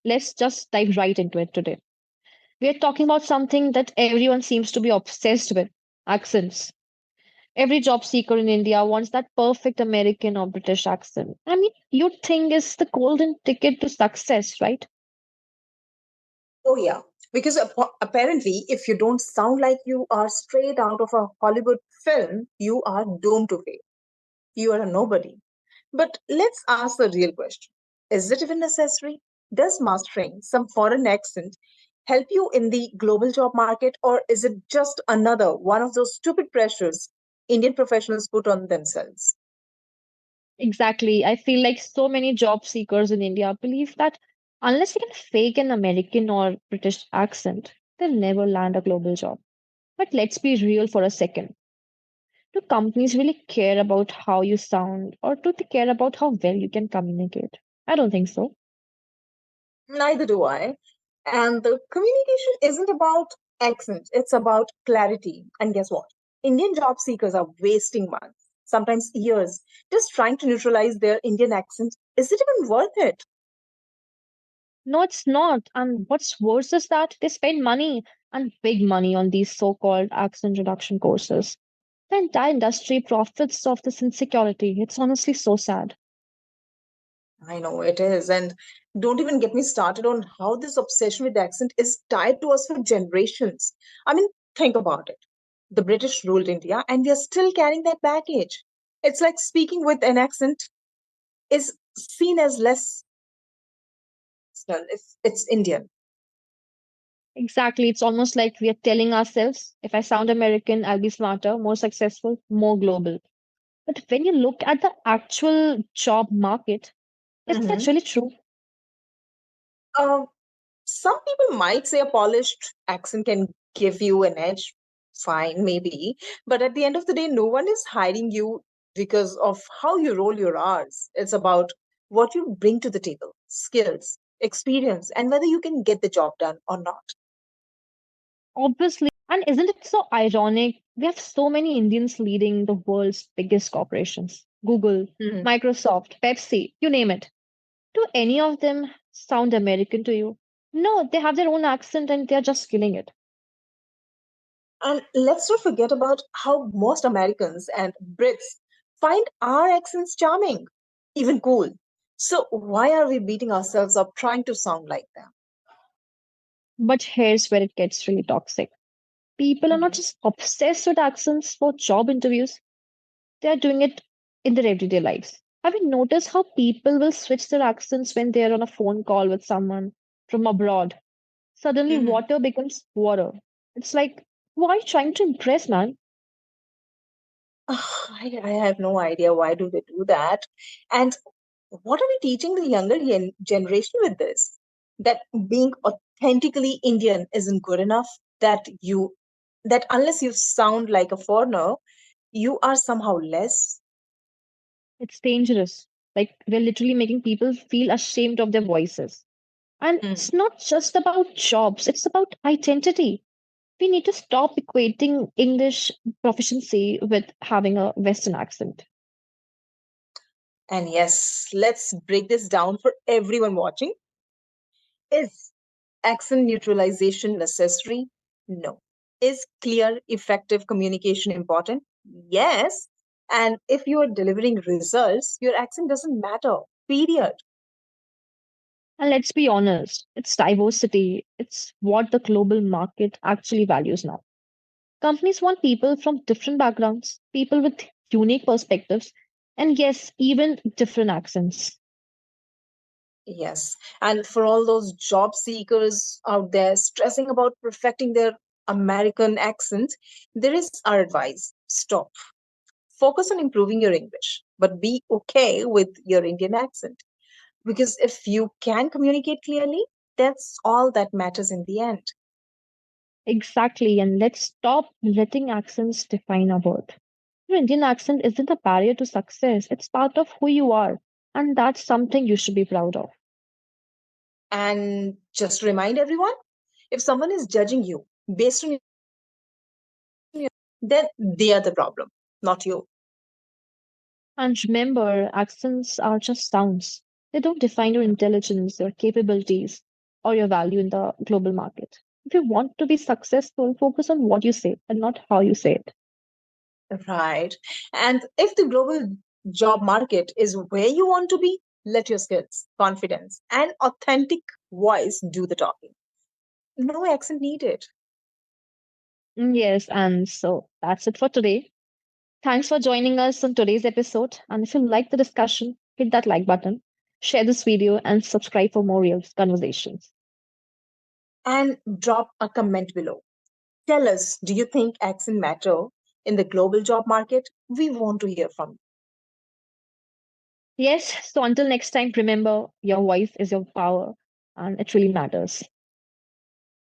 Let's just dive right into it today. We are talking about something that everyone seems to be obsessed with: accents. Every job seeker in India wants that perfect American or British accent. I mean, you'd think is the golden ticket to success, right? Oh, yeah. Because apparently, if you don't sound like you are straight out of a Hollywood film, you are doomed to fail. You are a nobody. But let's ask the real question. Is it even necessary? Does mastering some foreign accent help you in the global job market, or is it just another one of those stupid pressures Indian professionals put on themselves? Exactly. I feel like so many job seekers in India believe that unless they can fake an American or British accent, they'll never land a global job. But let's be real for a second. Do companies really care about how you sound, or do they care about how well you can communicate? I don't think so. Neither do I. And the communication isn't about accent, it's about clarity. And guess what? Indian job seekers are wasting months, sometimes years, just trying to neutralize their Indian accent. Is it even worth it? No, it's not. And what's worse is that they spend money and big money on these so called accent reduction courses. The entire industry profits off this insecurity. It's honestly so sad. I know it is. And don't even get me started on how this obsession with accent is tied to us for generations. I mean, think about it. The British ruled India, and we are still carrying that baggage. It's like speaking with an accent is seen as less if it's Indian. Exactly. It's almost like we are telling ourselves if I sound American, I'll be smarter, more successful, more global. But when you look at the actual job market, is that Mhm. really true? Uh, some people might say a polished accent can give you an edge. Fine, maybe. But at the end of the day, no one is hiring you because of how you roll your R's. It's about what you bring to the table, skills, experience, and whether you can get the job done or not. Obviously. And isn't it so ironic? We have so many Indians leading the world's biggest corporations: Google, Mhm. Microsoft, Pepsi, you name it. Do any of them sound American to you? No, they have their own accent and they're just killing it. And let's not forget about how most Americans and Brits find our accents charming, even cool. So, why are we beating ourselves up trying to sound like them? But here's where it gets really toxic. People are not Mhm. just obsessed with accents for job interviews, they are doing it in their everyday lives. Have you noticed how people will switch their accents when they're on a phone call with someone from abroad? Suddenly, Mhm. water becomes water. It's like, who are you trying to impress, man? I have no idea why do they do that. And what are we teaching the younger generation with this? That being authentically Indian isn't good enough. That unless you sound like a foreigner, you are somehow less. It's dangerous. Like, we're literally making people feel ashamed of their voices. And Mm. it's not just about jobs, it's about identity. We need to stop equating English proficiency with having a Western accent. And yes, let's break this down for everyone watching. Is accent neutralization necessary? No. Is clear, effective communication important? Yes. And if you are delivering results, your accent doesn't matter. Period. And let's be honest, it's diversity. It's what the global market actually values now. Companies want people from different backgrounds, people with unique perspectives, and yes, even different accents. Yes. And for all those job seekers out there stressing about perfecting their American accent, there is our advice. Stop. Focus on improving your English, but be okay with your Indian accent. Because if you can communicate clearly, that's all that matters in the end. Exactly, and let's stop letting accents define our worth. Your Indian accent isn't a barrier to success, it's part of who you are, and that's something you should be proud of. And just to remind everyone, if someone is judging you based on then they are the problem, not you. And remember, accents are just sounds. They don't define your intelligence, your capabilities. or your value in the global market. If you want to be successful, focus on what you say and not how you say it. Right. And if the global job market is where you want to be, let your skills, confidence, and authentic voice do the talking. No accent needed. Yes, and so that's it for today. Thanks for joining us on today's episode. And if you like the discussion, hit that like button, share this video, and subscribe for more real conversations. And drop a comment below. Tell us, do you think accent matter in the global job market? We want to hear from you. Yes, so until next time, remember your voice is your power and it really matters.